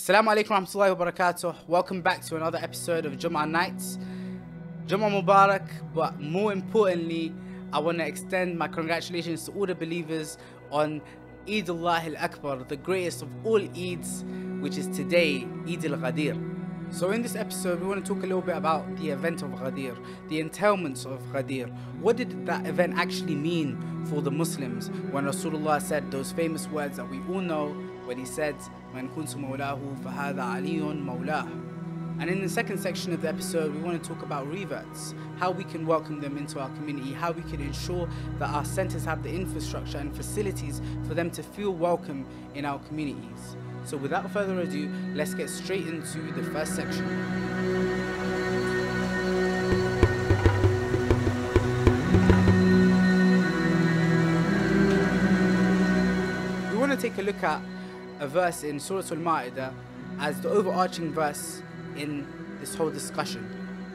Assalamu alaikum warahmatullahi wabarakatuh. Welcome back to another episode of Jumah Nights. Jumah Mubarak, but more importantly, I want to extend my congratulations to all the believers on Eid Allah al-Akbar, the greatest of all Eids, which is today, Eid al-Ghadeer. So in this episode, we want to talk a little bit about the event of Ghadir, the entailments of Ghadir. What did that event actually mean for the Muslims when Rasulullah said those famous words that we all know, when he said, "Man kuntu mawlahu fahadha aliyun mawlah." And in the second section of the episode, we want to talk about reverts, how we can welcome them into our community, how we can ensure that our centers have the infrastructure and facilities for them to feel welcome in our communities. So without further ado, let's get straight into the first section. We want to take a look at a verse in Surah Al-Ma'idah as the overarching verse in this whole discussion,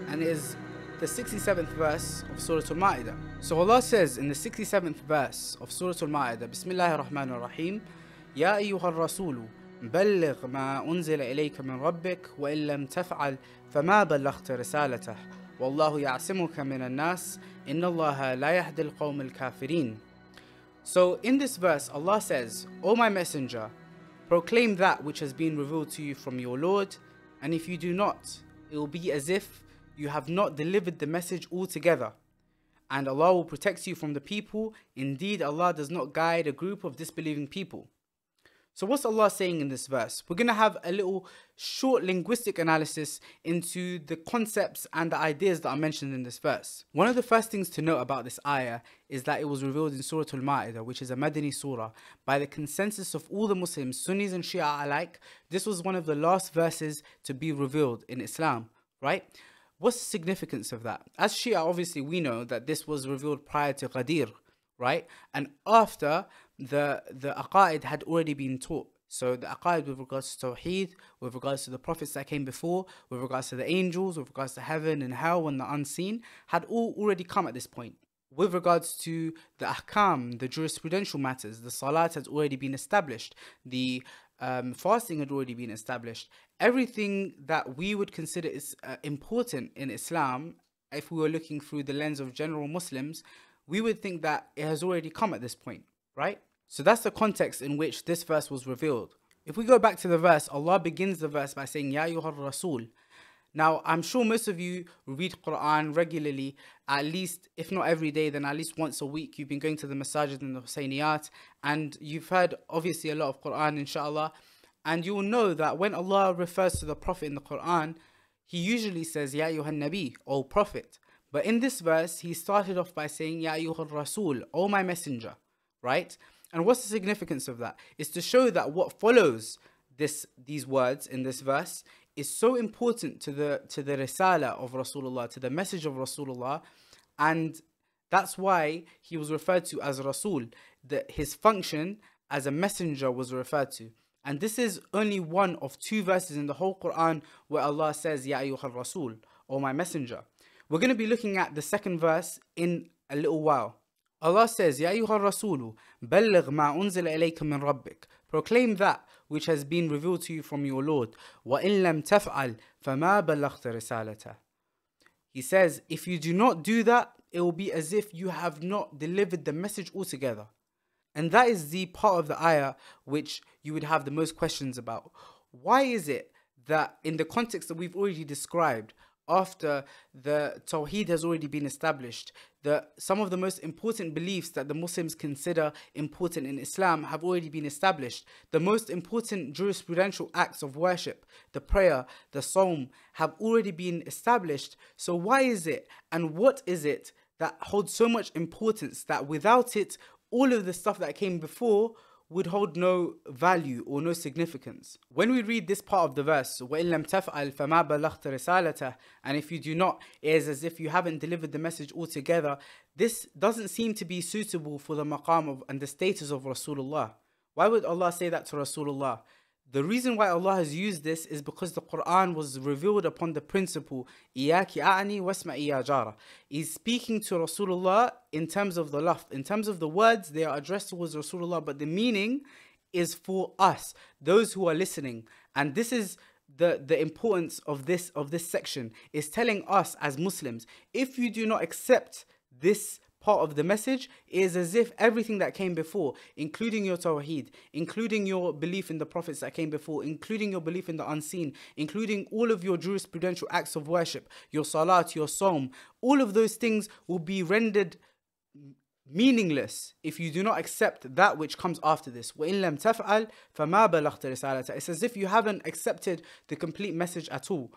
and it is the 67th verse of Surah Al-Ma'idah. So Allah says in the 67th verse of Surah Al-Ma'idah, Bismillahir Rahmanir Rahim, Ya ayyuhar rasulu بلغ ما أنزل إليك من ربك وإن لم تفعل فما بلغت رسالته والله يعصمك من الناس إن الله لا يهدي القوم الكافرين. So in this verse, Allah says, O my messenger, proclaim that which has been revealed to you from your Lord, and if you do not, it will be as if you have not delivered the message altogether, and Allah will protect you from the people. Indeed, Allah does not guide a group of disbelieving people. So what's Allah saying in this verse? We're going to have a little short linguistic analysis into the concepts and the ideas that are mentioned in this verse. One of the first things to note about this ayah is that it was revealed in Surah Al-Ma'idah, which is a Madani surah. By the consensus of all the Muslims, Sunnis and Shia alike, this was one of the last verses to be revealed in Islam, right? What's the significance of that? As Shia, obviously, we know that this was revealed prior to Ghadir, right? And after the aqaid had already been taught. So the aqaid with regards to Tawheed, with regards to the prophets that came before, with regards to the angels, with regards to heaven and hell and the unseen, had all already come at this point. With regards to the ahkam, the jurisprudential matters, the salat has already been established, the fasting had already been established. Everything that we would consider is important in Islam, if we were looking through the lens of general Muslims, we would think that it has already come at this point, right? So that's the context in which this verse was revealed. If we go back to the verse, Allah begins the verse by saying, Ya ayyuhar rasul. Now, I'm sure most of you read Qur'an regularly, at least, if not every day, then at least once a week. You've been going to the masajid and the Husayniyat, and you've heard, obviously, a lot of Qur'an, inshallah. And you will know that when Allah refers to the Prophet in the Qur'an, He usually says, Ya ayyuhan nabi, O Prophet. But in this verse, He started off by saying, Ya ayyuhar rasul, O my messenger, right? And what's the significance of that? It's to show that what follows these words in this verse is so important to the risala of Rasulullah, to the message of Rasulullah, and that's why he was referred to as Rasul, that his function as a messenger was referred to. And this is only one of two verses in the whole Quran where Allah says, Ya ayyuhar Rasul, O my messenger. We're going to be looking at the second verse in a little while. Allah says, Ya ayyuhar rasulu, balligh ma unzila ilayka min rabbik. Proclaim that which has been revealed to you from your Lord. Wa in lam taf'al, fama ballaghta risalata. He says, if you do not do that, it will be as if you have not delivered the message altogether. And that is the part of the ayah which you would have the most questions about. Why is it that in the context that we've already described, after the Tawheed has already been established, some of the most important beliefs that the Muslims consider important in Islam have already been established. The most important jurisprudential acts of worship, the prayer, the psalm, have already been established. So why is it, and what is it that holds so much importance that without it, all of the stuff that came before would hold no value or no significance? When we read this part of the verse, وَإِن لَمْ تَفْعَلْ فَمَا بَلَغْتَ رِسَالَتَهُ, and if you do not, it is as if you haven't delivered the message altogether. This doesn't seem to be suitable for the maqam of and the status of Rasulullah. Why would Allah say that to Rasulullah? The reason why Allah has used this is because the Qur'an was revealed upon the principle إِيَاكِ أَعْنِي وَاسْمَعِ يَا جَارَ. He's speaking to Rasulullah in terms of the lafz, in terms of the words, they are addressed towards Rasulullah, but the meaning is for us, those who are listening. And this is the importance of this section, is telling us as Muslims, if you do not accept this part of the message, it is as if everything that came before, including your tawheed, including your belief in the prophets that came before, including your belief in the unseen, including all of your jurisprudential acts of worship, your salat, your psalm, all of those things will be rendered meaningless if you do not accept that which comes after this. وَإِن لَمْ تَفْعَلْ فَمَا بَلَغْتَ رِسَالَتَهُ. It's as if you haven't accepted the complete message at all.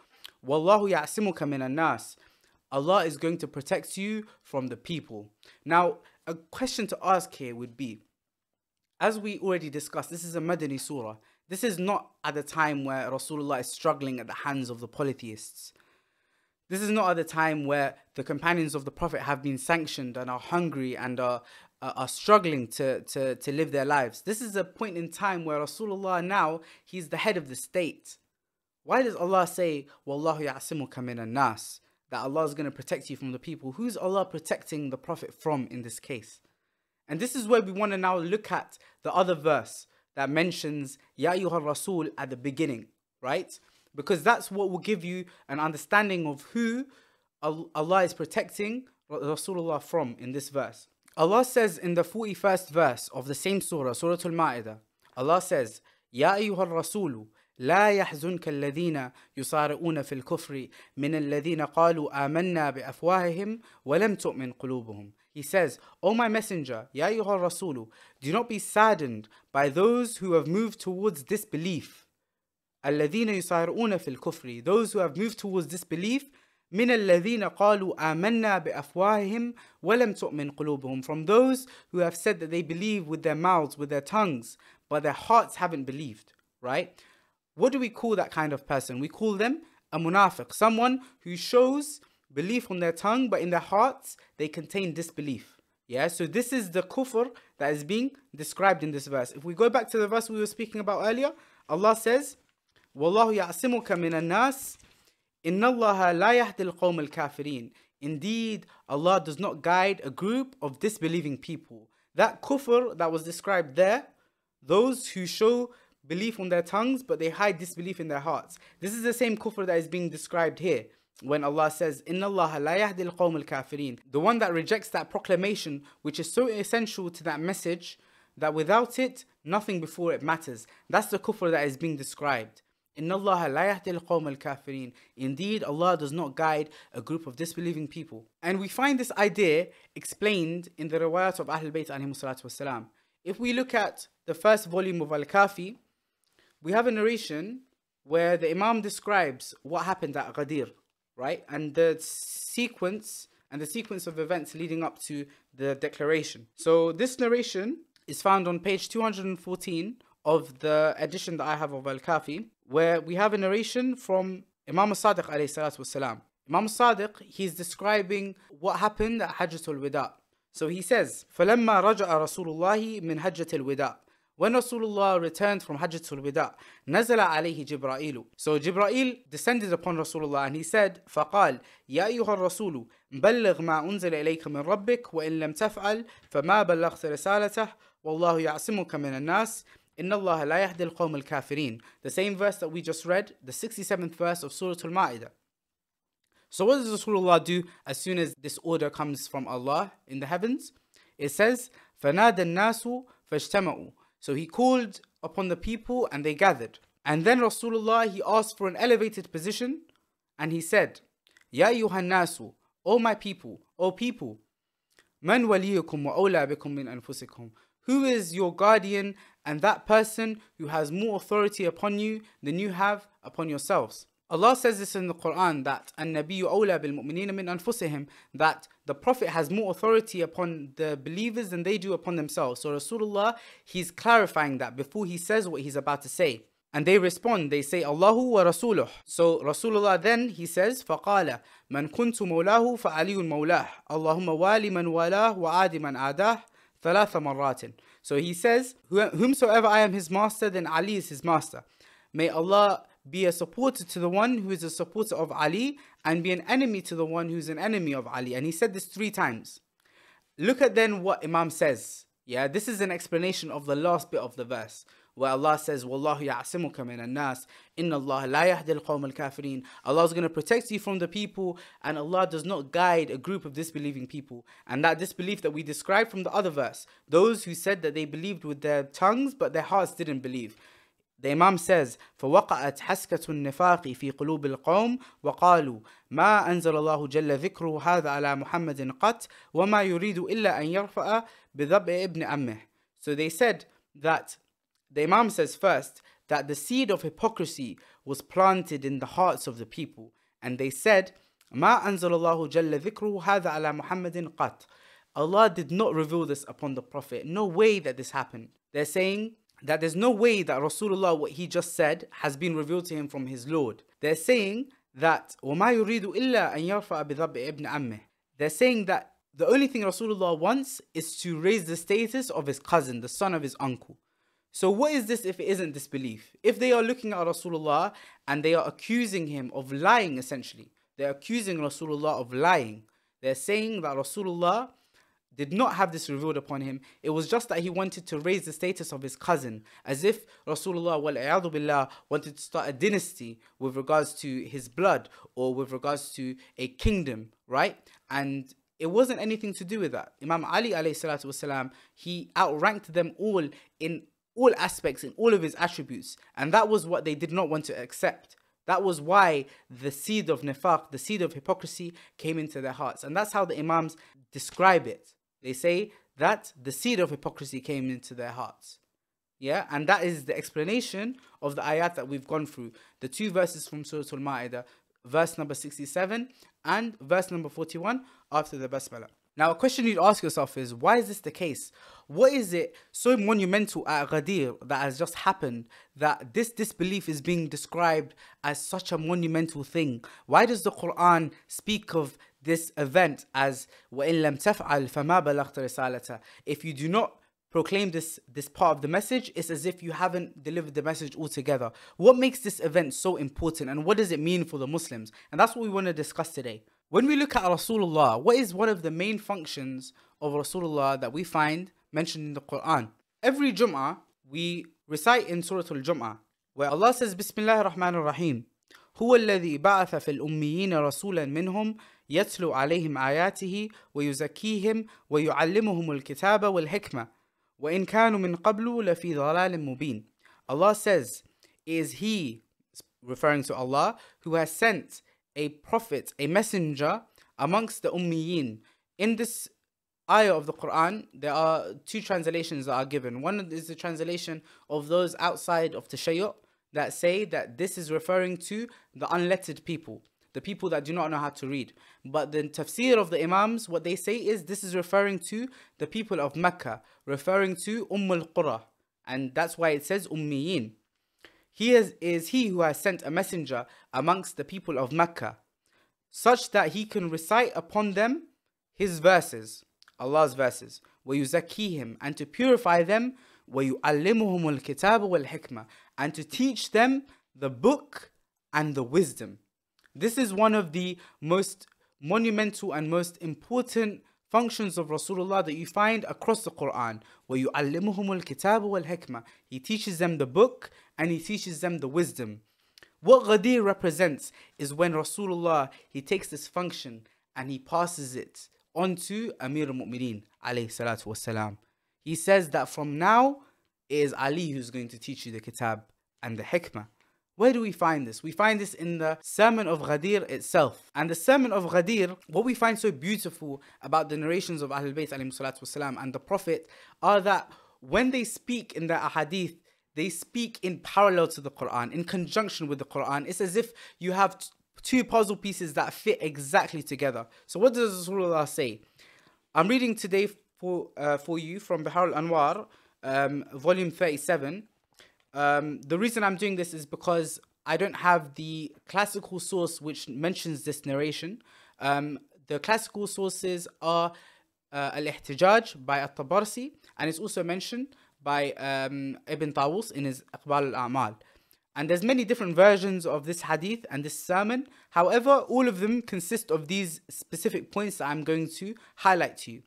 وَاللَّهُ يَعْصِمُكَ مِنَ النَّاسِ. Allah is going to protect you from the people. Now, a question to ask here would be, as we already discussed, this is a Madani surah. This is not at the time where Rasulullah is struggling at the hands of the polytheists. This is not at the time where the companions of the Prophet have been sanctioned and are hungry and are struggling to live their lives. This is a point in time where Rasulullah now, he's the head of the state. Why does Allah say, وَاللَّهُ يَعْصِمُكَ مِنَ النَّاسِ? That Allah is going to protect you from the people. Who's Allah protecting the Prophet from in this case? And this is where we want to now look at the other verse that mentions Ya ayyuhar Rasul at the beginning, right? Because that's what will give you an understanding of who Allah is protecting Rasulullah from in this verse. Allah says in the 41st verse of the same surah, Surah Al-Ma'idah, Allah says, Ya ayyuhar Rasulu, لا يحزنك الذين يصارعون في الكفر من الذين قالوا آمنا بأفواههم ولم تؤمن قلوبهم. He says, O my messenger, Ya ayyuhar Rasulu, do not be saddened by those who have moved towards disbelief. الذين يصارعون في الكفر, those who have moved towards disbelief. من الذين قالوا آمنا بأفواههم ولم تؤمن قلوبهم, from those who have said that they believe with their mouths, with their tongues, but their hearts haven't believed, right? What do we call that kind of person? We call them a munafiq, someone who shows belief on their tongue, but in their hearts, they contain disbelief. Yeah, so this is the kufr that is being described in this verse. If we go back to the verse we were speaking about earlier, Allah says, وَاللَّهُ يَعْصِمُكَ مِنَ النَّاسِ إِنَّ اللَّهَ لَا يَهْدِي الْقَوْمَ الْكَافِرِينَ. Indeed, Allah does not guide a group of disbelieving people. That kufr that was described there, those who show belief on their tongues, but they hide disbelief in their hearts. This is the same kufr that is being described here when Allah says, إِنَّ اللَّهَ لَا يَهْدِي الْقَوْمَ الْكَافِرِينَ. The one that rejects that proclamation, which is so essential to that message, that without it, nothing before it matters. That's the kufr that is being described. إِنَّ اللَّهَ لَا يَهْدِي الْقَوْمَ الْكَافِرِينَ. Indeed, Allah does not guide a group of disbelieving people. And we find this idea explained in the riwayat of Ahlulbayt alayhimu salatu wasalam. If we look at the first volume of Al-Kafi, we have a narration where the Imam describes what happened at Ghadir, right? And the sequence of events leading up to the declaration. So this narration is found on page 214 of the edition that I have of Al-Kafi, where we have a narration from Imam al-Sadiq alayhi salatu wasalam. Imam al-Sadiq, he's describing what happened at Hajjatul Wida. So he says, فَلَمَّا رَجَعَ رَسُولُ اللَّهِ مِنْ Hajjatul Wida. When Rasulullah returned from Hajjatul Wida, نزل عليه جبرائيل. So Jibreel descended upon Rasulullah and he said, فقال يا أيها الرسول بلغ ما أنزل إليك من ربك وإن لم تفعل فما بلغت رسالته والله يعصمك من الناس إن الله لا يهدي القوم الكافرين. The same verse that we just read, the 67th verse of Surah Al-Ma'idah. So what does Rasulullah do as soon as this order comes from Allah in the heavens? It says, فنادى الناس فاجتمعوا. So he called upon the people and they gathered. And then Rasulullah, he asked for an elevated position and he said, Ya ayyuhan nasu, O my people, O people, man waliyukum wa awla bikum min anfusikum. Who is your guardian and that person who has more authority upon you than you have upon yourselves? Allah says this in the Qur'an, that النَّبِيُّ أَوْلَى بِالْمُؤْمِنِينَ مِنْ أَنفُسِهِمْ, that the Prophet has more authority upon the believers than they do upon themselves. So Rasulullah, he's clarifying that before he says what he's about to say. And they respond, they say, Allahu wa Rasuluh. So Rasulullah then, he says, فَقَالَ مَنْ كُنْتُ مَوْلَاهُ فَعَلِيٌّ مَوْلَاهُ اللَّهُمَّ وَالِ مَنْ وَالَاهُ وَعَادِ مَنْ عَادَاهُ ثَلَاثَ مَرَّاتٍ. So he says, whomsoever I am his master, then Ali is his master. May Allah be a supporter to the one who is a supporter of Ali, and be an enemy to the one who is an enemy of Ali. And he said this 3 times. Look at then what Imam says. Yeah, this is an explanation of the last bit of the verse, where Allah says, Wallahu ya'asimuka minan nas, inna Allah la yahdi al-qawm al-kafirin. Allah is going to protect you from the people, and Allah does not guide a group of disbelieving people. And that disbelief that we described from the other verse, those who said that they believed with their tongues, but their hearts didn't believe. The Imam says, فَوَقَعَتْ حَسْكَةُ النِّفَاقِ فِي قُلُوبِ الْقَوْمِ وَقَالُوا مَا أَنزَلَ اللَّهُ جَلَّ ذِكْرُهُ هَذَا عَلَى مُحَمَّدٍ قَطْ وَمَا يُرِيدُ إِلَّا أَن يَرْفَأَ بِذَبْءِ ابْنِ أَمِّهِ. So they said that, the Imam says first, that the seed of hypocrisy was planted in the hearts of the people. And they said, مَا أَنزَلَ اللَّهُ جَلَّ ذِكْرُهُ هَذَا عَلَى مُحَمَّدٍ قَطْ. Allah did not reveal this upon the Prophet. No way that this happened. They're saying that there's no way that Rasulullah, what he just said, has been revealed to him from his Lord. They're saying that وَمَا يُرِيدُ إِلَّا أَن يَرْفَأَ بِذَبْءِ ابْنِ أَمِّهِ. They're saying that the only thing Rasulullah wants is to raise the status of his cousin, the son of his uncle. So what is this if it isn't disbelief? If they are looking at Rasulullah and they are accusing him of lying, essentially, they're accusing Rasulullah of lying. They're saying that Rasulullah did not have this revealed upon him. It was just that he wanted to raise the status of his cousin, as if Rasulullah wal-a'yadu billah wanted to start a dynasty with regards to his blood or with regards to a kingdom, right? And it wasn't anything to do with that. Imam Ali alayhi salatu wasalam, he outranked them all in all aspects, in all of his attributes, and that was what they did not want to accept. That was why the seed of nifaq, the seed of hypocrisy, came into their hearts. And that's how the Imams describe it. They say that the seed of hypocrisy came into their hearts. Yeah, and that is the explanation of the ayat that we've gone through. The two verses from Surah Al-Ma'idah, verse number 67 and verse number 41 after the Basmala. Now, a question you'd ask yourself is, why is this the case? What is it so monumental at Ghadir that has just happened that this disbelief is being described as such a monumental thing? Why does the Qur'an speak of this event as وَإِن لَمْ تَفْعَلْ فَمَا بَلَغْتَ رِسَالَتَهُ? If you do not proclaim this part of the message, it's as if you haven't delivered the message altogether. What makes this event so important, and what does it mean for the Muslims? And that's what we want to discuss today. When we look at Rasulullah, what is one of the main functions of Rasulullah that we find mentioned in the Qur'an? Every Jum'ah, we recite in Surah Al-Jum'ah, where Allah says, Bismillah ar-Rahman ar-Rahim, هو الذي بعث في الأميين رسولا منهم يتلو عليهم آياته ويزكيهم ويعلمهم الكتاب والحكمة وإن كانوا من قبل لفي ضلال مبين. Allah says, is He, referring to Allah, who has sent a prophet, a messenger amongst the ummiyin. In this ayah of the Qur'an, there are two translations that are given. One is the translation of those outside of Tashayyu' that say that this is referring to the unlettered people, the people that do not know how to read. But the tafsir of the Imams, what they say is this is referring to the people of Mecca, referring to al-Qura, and that's why it says ummiyin. He is he who has sent a messenger amongst the people of Mecca, such that he can recite upon them his verses, Allah's verses, وَيُزَكِّيهِمْ, and to purify them, وَيُعَلِّمُهُمُ الْكِتَابَ وَالْحِكْمَةِ, and to teach them the book and the wisdom. This is one of the most monumental and most important functions of Rasulullah that you find across the Qur'an. وَيُعَلِّمُهُمُ الْكِتَابَ وَالْحِكْمَةِ, he teaches them the book and he teaches them the wisdom. What Ghadir represents is when Rasulullah, he takes this function and he passes it onto Amir al-Mu'mineen alayhi salatu wasalam. He says that from now it is Ali who's going to teach you the kitab and the hikmah. Where do we find this? We find this in the sermon of Ghadir itself. And the sermon of Ghadir, what we find so beautiful about the narrations of Ahlulbayt alayhi salatu wasalam and the Prophet are that when they speak in the ahadith, they speak in parallel to the Qur'an, in conjunction with the Qur'an. It's as if you have two puzzle pieces that fit exactly together. So what does Rasulullah say? I'm reading today for you from Bihar al-Anwar, volume 37. The reason I'm doing this is because I don't have the classical source which mentions this narration. The classical sources are al-Ihtijaj by at-Tabarsi, and it's also mentioned by Ibn Tawus in his Aqbal al-A'mal. And there's many different versions of this hadith and this sermon. However, all of them consist of these specific points that I'm going to highlight to you.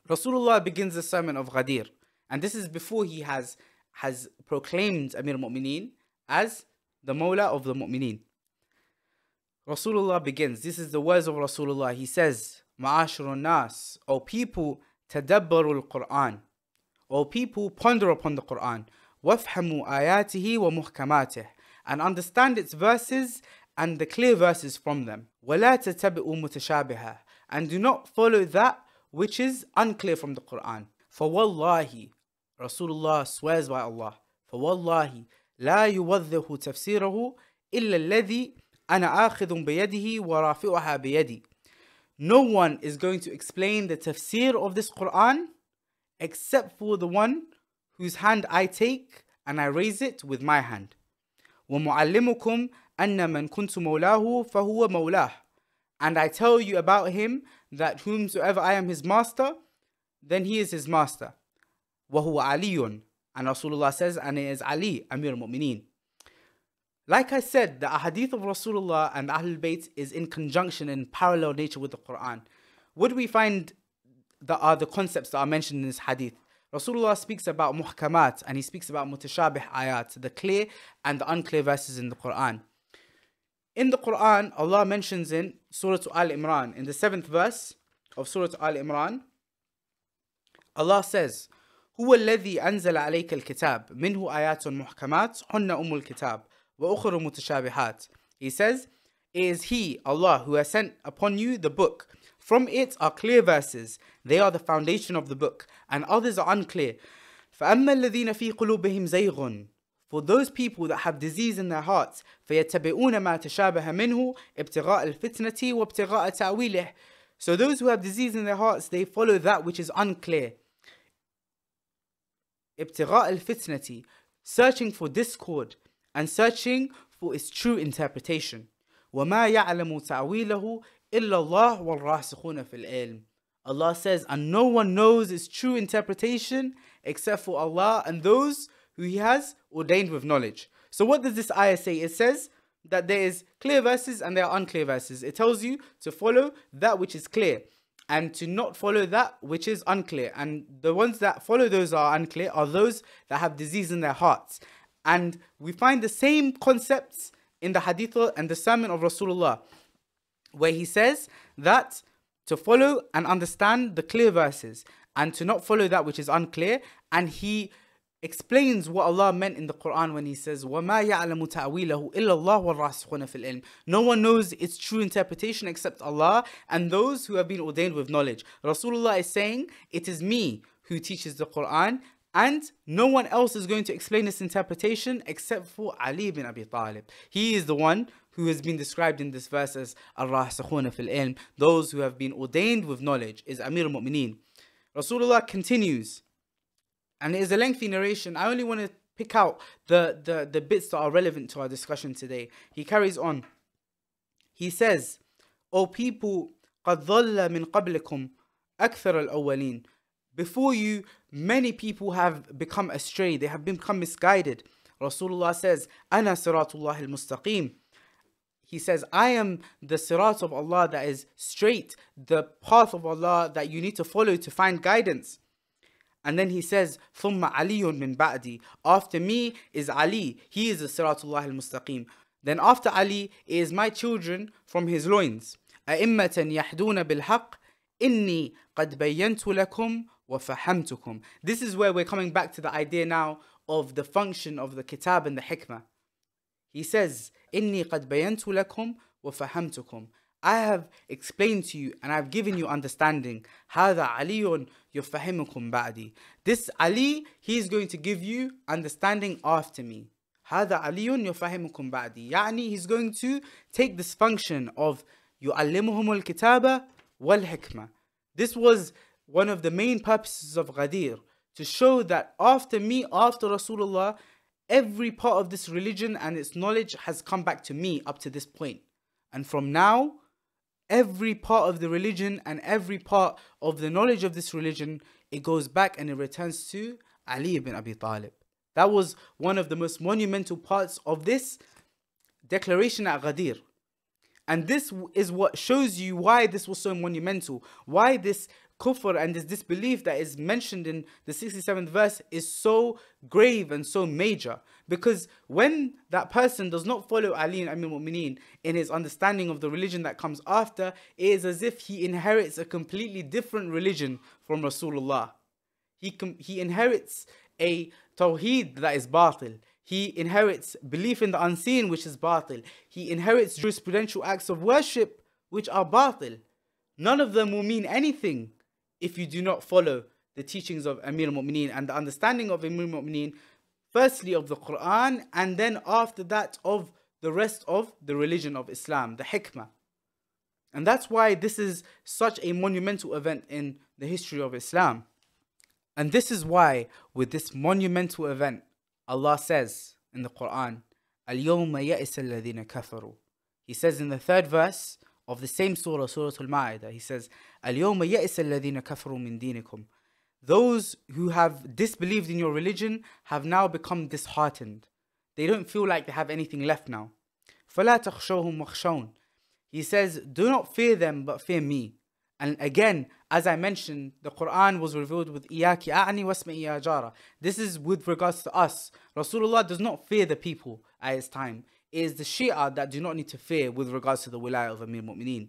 Rasulullah begins the sermon of Ghadir, and this is before he has has proclaimed Amir al-Mu'mineen as the mawla of the mu'mineen. Rasulullah begins. This is the words of Rasulullah. He says, Ma'ashrun nas, O people, tadabbaru al-Qur'an. O people, ponder upon the Qur'an. Wafhamu ayatihi wa muhkamatih. And understand its verses and the clear verses from them. وَلَا تَتَبِئُوا مُتَشَابِهًا. And do not follow that which is unclear from the Qur'an. فَوَاللَّهِ, Rasulullah swears by Allah, فَوَاللَّهِ لَا يُوَضِّحُ تَفْسِيرَهُ إِلَّا الَّذِي أَنَا آخِذٌ بِيَدِهِ وَرَافِعُهَا بِيَدِي. No one is going to explain the tafsir of this Qur'an except for the one whose hand I take and I raise it with my hand. وَمُعَلِّمُكُمْ أَنَّ مَنْ كُنْتُ مَوْلَاهُ فَهُوَ مَوْلَاهُ. And I tell you about him that whomsoever I am his master, then he is his master. وَهُوَ عَلِيٌّ. And Rasulullah says, and it is Ali, Amir al-Mu'mineen. Like I said, the hadith of Rasulullah and Ahlulbayt is in conjunction in parallel nature with the Qur'an. What do we find that are the concepts that are mentioned in this hadith? Rasulullah speaks about muhkamat and he speaks about mutashabih ayat, the clear and the unclear verses in the Qur'an. In the Qur'an, Allah mentions in Surah Al-Imran, in the 7th verse of Surah Al-Imran, Allah says, هو الذي أنزل عليك الكتاب منه آيات محكمات هن الكتاب وأخر متشابهات. He says, it is He, Allah, who has sent upon you the book. From it are clear verses. They are the foundation of the book. And others are unclear. فَأَمَّا الَّذِينَ فِي قُلُوبِهِمْ زَيْغٌ. For those people that have disease in their hearts, فَيَتَّبِعُونَ مَا تَشَابَهَ مِنْهُ ابْتِغَاءَ الْفِتْنَةِ وَابْتِغَاءَ تَأْوِيلِهِ. So those who have disease in their hearts, they follow that which is unclear. ابْتِغَاءَ الْفِتْنَةِ. Searching for discord and searching for its true interpretation. وَمَا يَعْلَمُ تَأْوِيلَهُ إِلَّا اللَّهُ وَالرَّاسِخُونَ فِي الْعِلْمِ. Allah says, and no one knows its true interpretation except for Allah and those who He has ordained with knowledge. So what does this ayah say? It says that there is clear verses and there are unclear verses. It tells you to follow that which is clear and to not follow that which is unclear. And the ones that follow those are unclear are those that have disease in their hearts. And we find the same concepts in the hadith and the sermon of Rasulullah, where he says that to follow and understand the clear verses and to not follow that which is unclear. And he explains what Allah meant in the Qur'an when he says, وَمَا يَعْلَمُ تَأْوِيلَهُ إِلَّا اللَّهُ وَالرَّاسِخُونَ فِي الْعِلْمِ. No one knows its true interpretation except Allah and those who have been ordained with knowledge. Rasulullah is saying, it is me who teaches the Qur'an, and no one else is going to explain this interpretation except for Ali bin Abi Talib. He is the one who has been described in this verse as al-rasikhuna fil ilm, those who have been ordained with knowledge, is Amir al-Mu'mineen. Rasulullah continues, and it is a lengthy narration. I only want to pick out the bits that are relevant to our discussion today. He carries on. He says, O people, قَدْ ضَلَّ مِنْ قَبْلِكُمْ أَكْثَرَ الْأَوَّلِينَ. Before you, many people have become astray. They have become misguided. Rasulullah says, أَنَا صِرَاطُ اللَّهِ الْمُسْتَقِيمِ. He says, I am the sirat of Allah that is straight, the path of Allah that you need to follow to find guidance. And then he says, ثُمَّ عَلِيٌّ مِّن بَعْدِي. After me is Ali. He is the siratullah al-mustaqim. Then after Ali is my children from his loins. أَئِمَّةً يَحْدُونَ بِالْحَقِّ إِنِّي قَدْ بَيَّنْتُ لَكُمْ وَفَحَمْتُكُمْ. This is where we're coming back to the idea now of the function of the kitab and the hikmah. He says, إِنِّي قَدْ بَيَّنْتُ لَكُمْ وَفَحَمْتُكُمْ. I have explained to you and I've given you understanding. هَذَا عَلِيٌّ يُفَحِمُكُمْ بَعْدِي. This Ali, he is going to give you understanding after me. هَذَا عَلِيٌّ يُفَحِمُكُمْ بَعْدِي. يعني he's going to take this function of يُعَلِّمُهُمُ الْكِتَابَ وَالْحِكْمَةِ. This was one of the main purposes of Ghadir, to show that after me, after Rasulullah, every part of this religion and its knowledge has come back to me up to this point. And from now, every part of the religion and every part of the knowledge of this religion, it goes back and it returns to Ali ibn Abi Talib. That was one of the most monumental parts of this declaration at Ghadir. And this is what shows you why this was so monumental, why this kufr and this disbelief that is mentioned in the 67th verse is so grave and so major. Because when that person does not follow Ali and Amir Mu'mineen in his understanding of the religion that comes after, it is as if he inherits a completely different religion from Rasulullah. He inherits a tawheed that is batil. He inherits belief in the unseen, which is batil. He inherits jurisprudential acts of worship, which are batil. None of them will mean anything if you do not follow the teachings of Amir al-Mu'mineen and the understanding of Amir al-Mu'mineen, firstly of the Qur'an, and then after that of the rest of the religion of Islam, the hikmah. And that's why this is such a monumental event in the history of Islam. And this is why, with this monumental event, Allah says in the Qur'an, الْيَوْمَ يَئِسَ الَّذِينَ كَفَرُوا. He says in the third verse of the same surah, Surah Al-Ma'idah, he says, الْيَوْمَ يَئِسَ الَّذِينَ كَفَرُوا مِنْ دِينِكُمْ. Those who have disbelieved in your religion have now become disheartened. They don't feel like they have anything left now. فَلَا تَخْشَوْهُمْ وَخْشَوْنَ. He says, do not fear them, but fear me. And again, as I mentioned, the Qur'an was revealed with إِيَاكِ أَعْنِي وَاسْمَئِ يَا جَارَ. This is with regards to us. Rasulullah does not fear the people at his time. It is the Shia that do not need to fear with regards to the Wilayah of Amir Mu'mineen.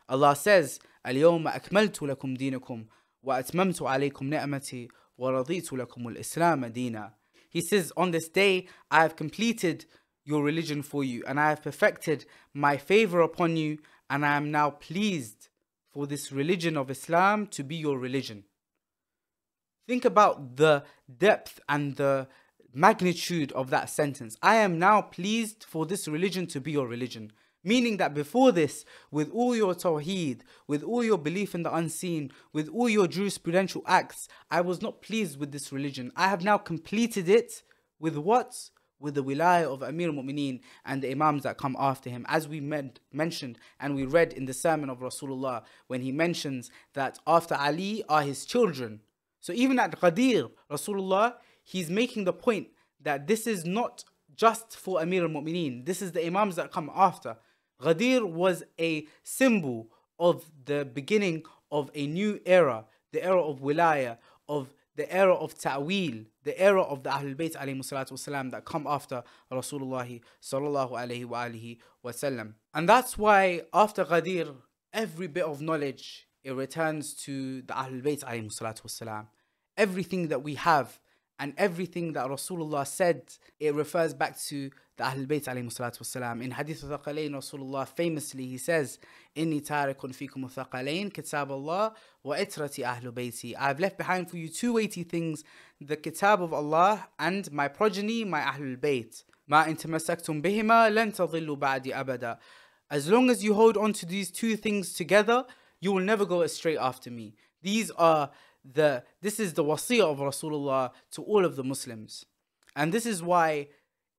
Allah says, الْيَوْمَ أَكْمَلْتُ لَكُمْ دِينَكُمْ وَأَتْمَمْتُ عَلَيْكُمْ نِعْمَتِي وَرَضِيتُ لَكُمُ الْإِسْلَامَ دِينًا. He says, on this day, I have completed your religion for you, and I have perfected my favor upon you, and I am now pleased for this religion of Islam to be your religion. Think about the depth and the magnitude of that sentence. I am now pleased for this religion to be your religion. Meaning that before this, with all your tawheed, with all your belief in the unseen, with all your jurisprudential acts, I was not pleased with this religion. I have now completed it with what? With the wilayah of Amir al-Mu'mineen and the Imams that come after him. As we mentioned and we read in the sermon of Rasulullah, when he mentions that after Ali are his children. So even at Ghadeer, Rasulullah, he's making the point that this is not just for Amir al-Mu'mineen. This is the Imams that come after. Ghadeer was a symbol of the beginning of a new era, the era of wilayah, of the era of ta'wil, the era of the Ahlulbayt alayhi salatu wasalam that come after Rasulullah sallallahu alayhi wa alihi wasallam. And that's why after Ghadeer, every bit of knowledge, it returns to the Ahlulbayt alayhi salatu wasalam. Everything that we have and everything that Rasulullah said, it refers back to the Ahlulbayt alayhi salatu wasalam. In Hadith al-Thaqalayn, Rasulullah famously, he says, إِنِّي تَارِكٌ فِيكُمُ الثَّقَلَيْن كِتَابَ اللَّهِ وَإِتْرَةِ أَهْلُ بَيْتِي. I have left behind for you two weighty things, the Kitab of Allah and my progeny, my Ahlul Bayt. مَا إِن تَمَسَّكْتُمْ بِهِمَا لَن تَضِلُّوا بَعْدِ أَبَدًا. As long as you hold on to these two things together, you will never go astray after me. This is the wasiyah of Rasulullah to all of the Muslims. And this is why,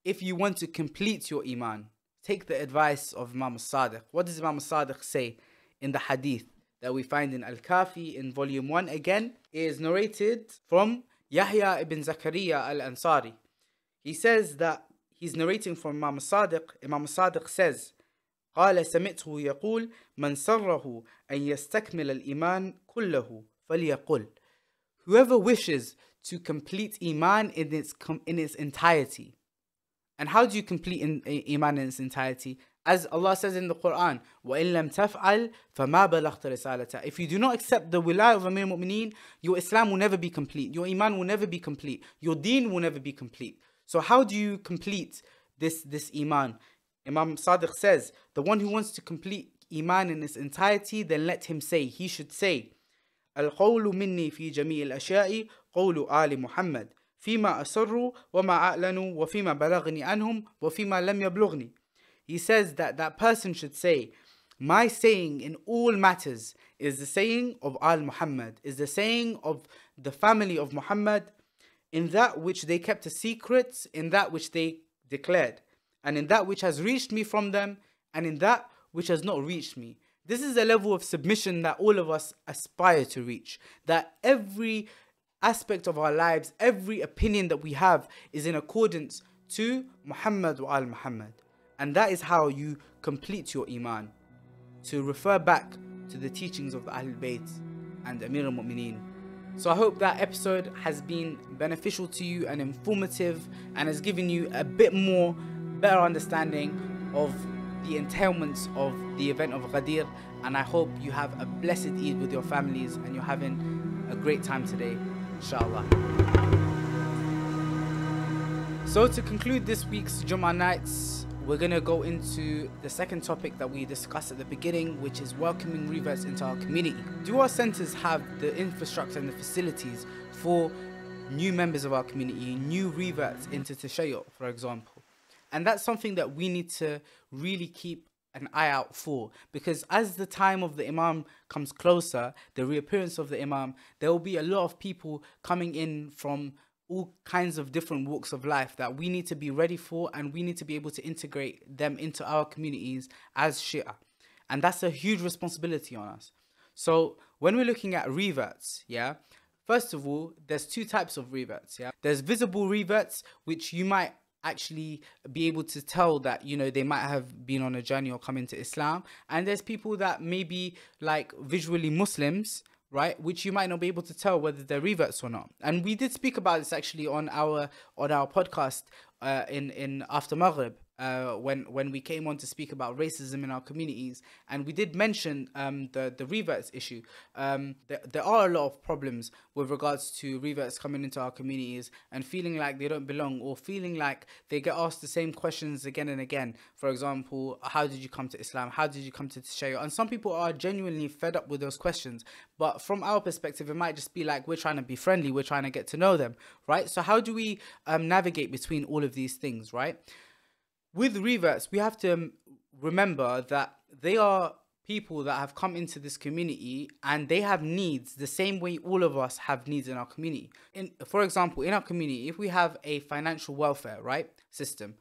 if you want to complete your iman, take the advice of Imam al-Sadiq. What does Imam al-Sadiq say in the hadith that we find in Al-Kafi in volume 1 again? It is narrated from Yahya ibn Zakaria al-Ansari. He says that he's narrating from Imam al-Sadiq. Imam al-Sadiq says, قال سمعته يقول من سره أن يستكمل الإيمان كله فليقل. Whoever wishes to complete iman in its entirety. And how do you complete iman in its entirety? As Allah says in the Qur'an, وَإِن لَمْ تَفْعَلْ فَمَا بَلَغْتَ رِسَالَتَهُ. If you do not accept the wilayah of Amir Mu'mineen, your Islam will never be complete. Your iman will never be complete. Your deen will never be complete. So how do you complete this iman? Imam Sadiq says, the one who wants to complete iman in its entirety, then let him say, he should say, القول مني في جميع الأشياء قول آل محمد فيما أسروا وما أعلنوا وفيما بلغني عنهم وفيما لم يبلغني. He says that person should say, my saying in all matters is the saying of Al Muhammad, is the saying of the family of Muhammad, in that which they kept a secret, in that which they declared, and in that which has reached me from them, and in that which has not reached me. This is a level of submission that all of us aspire to reach. That every aspect of our lives, every opinion that we have is in accordance to Muhammad wa al Muhammad. And that is how you complete your iman. To refer back to the teachings of the Ahlulbayt and Amir al-Mu'mineen. So I hope that episode has been beneficial to you and informative, and has given you a bit more better understanding of the entailments of the event of Ghadir. And I hope you have a blessed Eid with your families and you're having a great time today, inshallah. So to conclude this week's Jumah nights, we're going to go into the second topic that we discussed at the beginning, which is welcoming reverts into our community. Do our centers have the infrastructure and the facilities for new members of our community, new reverts into Tashayyu, for example? And that's something that we need to really keep an eye out for, because as the time of the Imam comes closer, the reappearance of the Imam, there will be a lot of people coming in from all kinds of different walks of life that we need to be ready for, and we need to be able to integrate them into our communities as Shia. And that's a huge responsibility on us. So when we're looking at reverts, yeah, first of all, there's two types of reverts, yeah. There's visible reverts, which you might actually be able to tell that, you know, they might have been on a journey or come into Islam. And there's people that may be like visually Muslims, right, which you might not be able to tell whether they're reverts or not. And we did speak about this actually on our podcast in after Maghrib, when we came on to speak about racism in our communities, and we did mention the reverts issue. There are a lot of problems with regards to reverts coming into our communities and feeling like they don't belong, or feeling like they get asked the same questions again and again. For example, how did you come to Islam? How did you come to Tashayyu? And some people are genuinely fed up with those questions, but from our perspective, it might just be like, we're trying to be friendly, we're trying to get to know them, right? So how do we navigate between all of these things, right? With reverts, we have to remember that they are people that have come into this community, and they have needs the same way all of us have needs in our community. For example, in our community, if we have a financial welfare, right, system,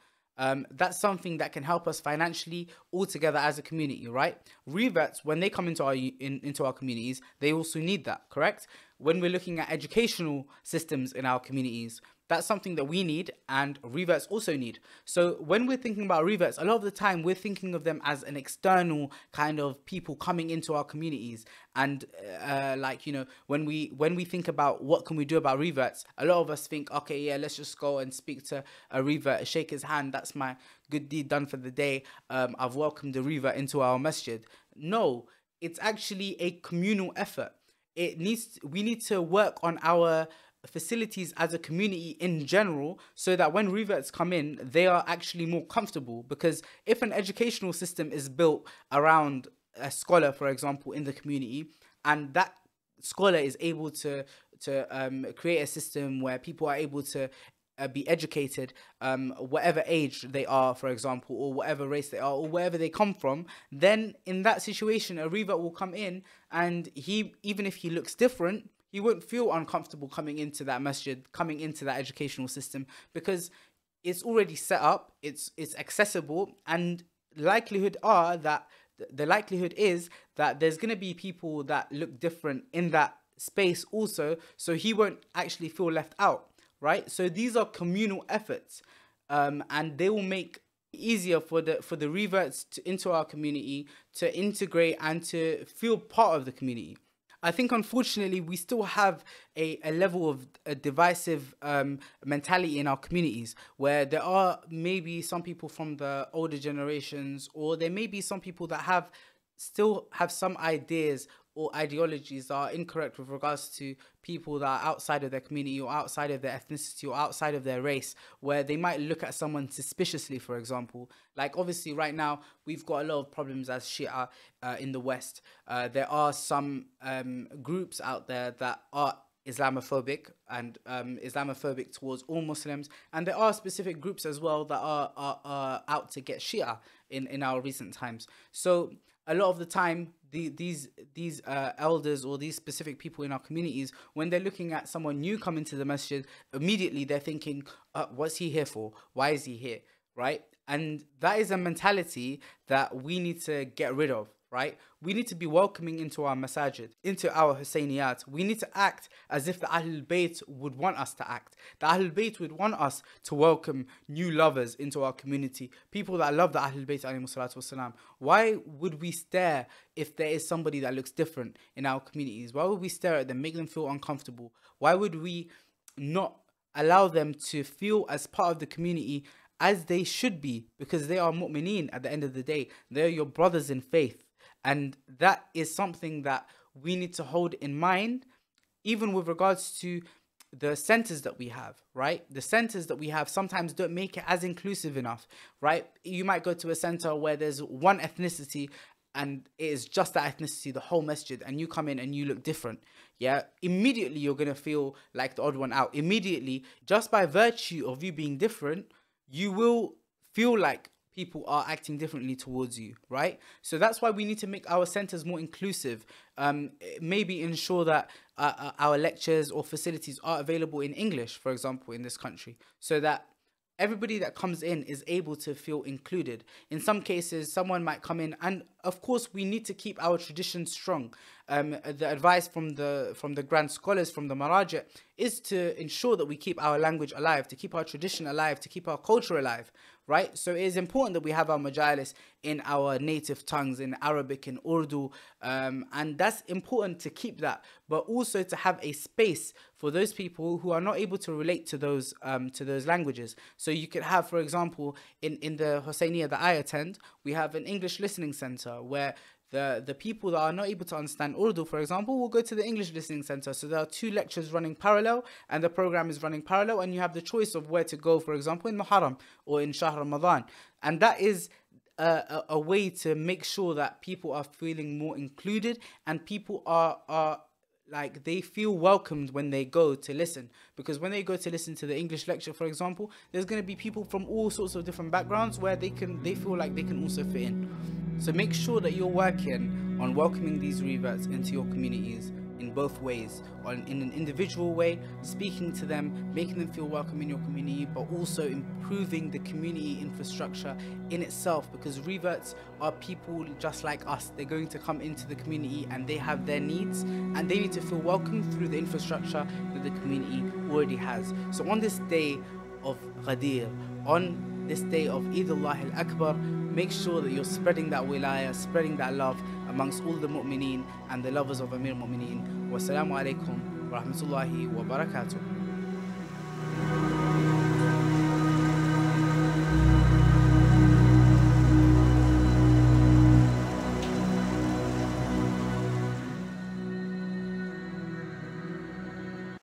that's something that can help us financially all together as a community, right? Reverts, when they come into our communities, they also need that, correct? When we're looking at educational systems in our communities, that's something that we need, and reverts also need. So when we're thinking about reverts, a lot of the time we're thinking of them as an external kind of people coming into our communities. And like, you know, when we think about what can we do about reverts, a lot of us think, okay, yeah, let's just go and speak to a revert, shake his hand, that's my good deed done for the day. I've welcomed the revert into our masjid. No, it's actually a communal effort. We need to work on our facilities as a community in general, so that when reverts come in, they are actually more comfortable. Because if an educational system is built around a scholar, for example, in the community, and that scholar is able to create a system where people are able to be educated, whatever age they are, for example, or whatever race they are, or wherever they come from, then in that situation, a revert will come in, and even if he looks different, he won't feel uncomfortable coming into that masjid, coming into that educational system, because it's already set up, it's accessible, and the likelihood is that there's going to be people that look different in that space also, so he won't actually feel left out, right? So these are communal efforts, and they will make it easier for the reverts into our community to integrate and to feel part of the community. I think, unfortunately, we still have a level of a divisive mentality in our communities, where there are maybe some people from the older generations, or there may be some people that still have some ideas or ideologies that are incorrect with regards to people that are outside of their community, or outside of their ethnicity, or outside of their race, where they might look at someone suspiciously, for example. Like, obviously, right now, we've got a lot of problems as Shia in the West. There are some groups out there that are Islamophobic and Islamophobic towards all Muslims, and there are specific groups as well that are out to get Shia in our recent times. So a lot of the time, these elders or these specific people in our communities, when they're looking at someone new coming to the masjid, immediately they're thinking, what's he here for? Why is he here? Right? And that is a mentality that we need to get rid of, right? We need to be welcoming into our masajid, into our Hussainiyat. We need to act as if the Ahlulbayt would want us to act. The Ahlulbayt would want us to welcome new lovers into our community, people that love the Ahlulbayt alayhi salatu wasalam. Why would we stare if there is somebody that looks different in our communities? Why would we stare at them, make them feel uncomfortable? Why would we not allow them to feel as part of the community as they should be? Because they are mu'mineen at the end of the day. They are your brothers in faith. And that is something that we need to hold in mind, even with regards to the centers that we have, right? The centers that we have sometimes don't make it as inclusive enough, right? You might go to a center where there's one ethnicity and it is just that ethnicity, the whole masjid, and you come in and you look different, yeah? Immediately you're going to feel like the odd one out. Immediately, just by virtue of you being different, you will feel like people are acting differently towards you, right? So that's why we need to make our centers more inclusive. Maybe ensure that our lectures or facilities are available in English, for example, in this country, so that everybody that comes in is able to feel included. In some cases, someone might come in, and of course, we need to keep our traditions strong. The advice from the grand scholars, from the Maraja, is to ensure that we keep our language alive, to keep our tradition alive, to keep our culture alive, right? So it is important that we have our majalis in our native tongues, in Arabic, in Urdu, and that's important to keep that, but also to have a space for those people who are not able to relate to those languages. So you could have, for example, in the Hussainiyah that I attend, we have an English listening center where the people that are not able to understand Urdu, for example, will go to the English listening center. So there are 2 lectures running parallel, and the program is running parallel, and you have the choice of where to go, for example, in Muharram or in Shahr Ramadan. And that is a way to make sure that people are feeling more included, and people are like, they feel welcomed when they go to listen. Because when they go to listen to the English lecture, for example, there's going to be people from all sorts of different backgrounds where they feel like they can also fit in. So make sure that you're working on welcoming these reverts into your communities in both ways, in an individual way, speaking to them, making them feel welcome in your community, but also improving the community infrastructure in itself, because reverts are people just like us. They're going to come into the community and they have their needs, and they need to feel welcome through the infrastructure that the community already has. So on this day of Ghadeer, on this day of Eid Allah al-Akbar, make sure that you're spreading that wilayah, spreading that love amongst all the mu'mineen and the lovers of Amir al-Mu'mineen. Wassalamu alaikum wa rahmatullahi wa barakatuh.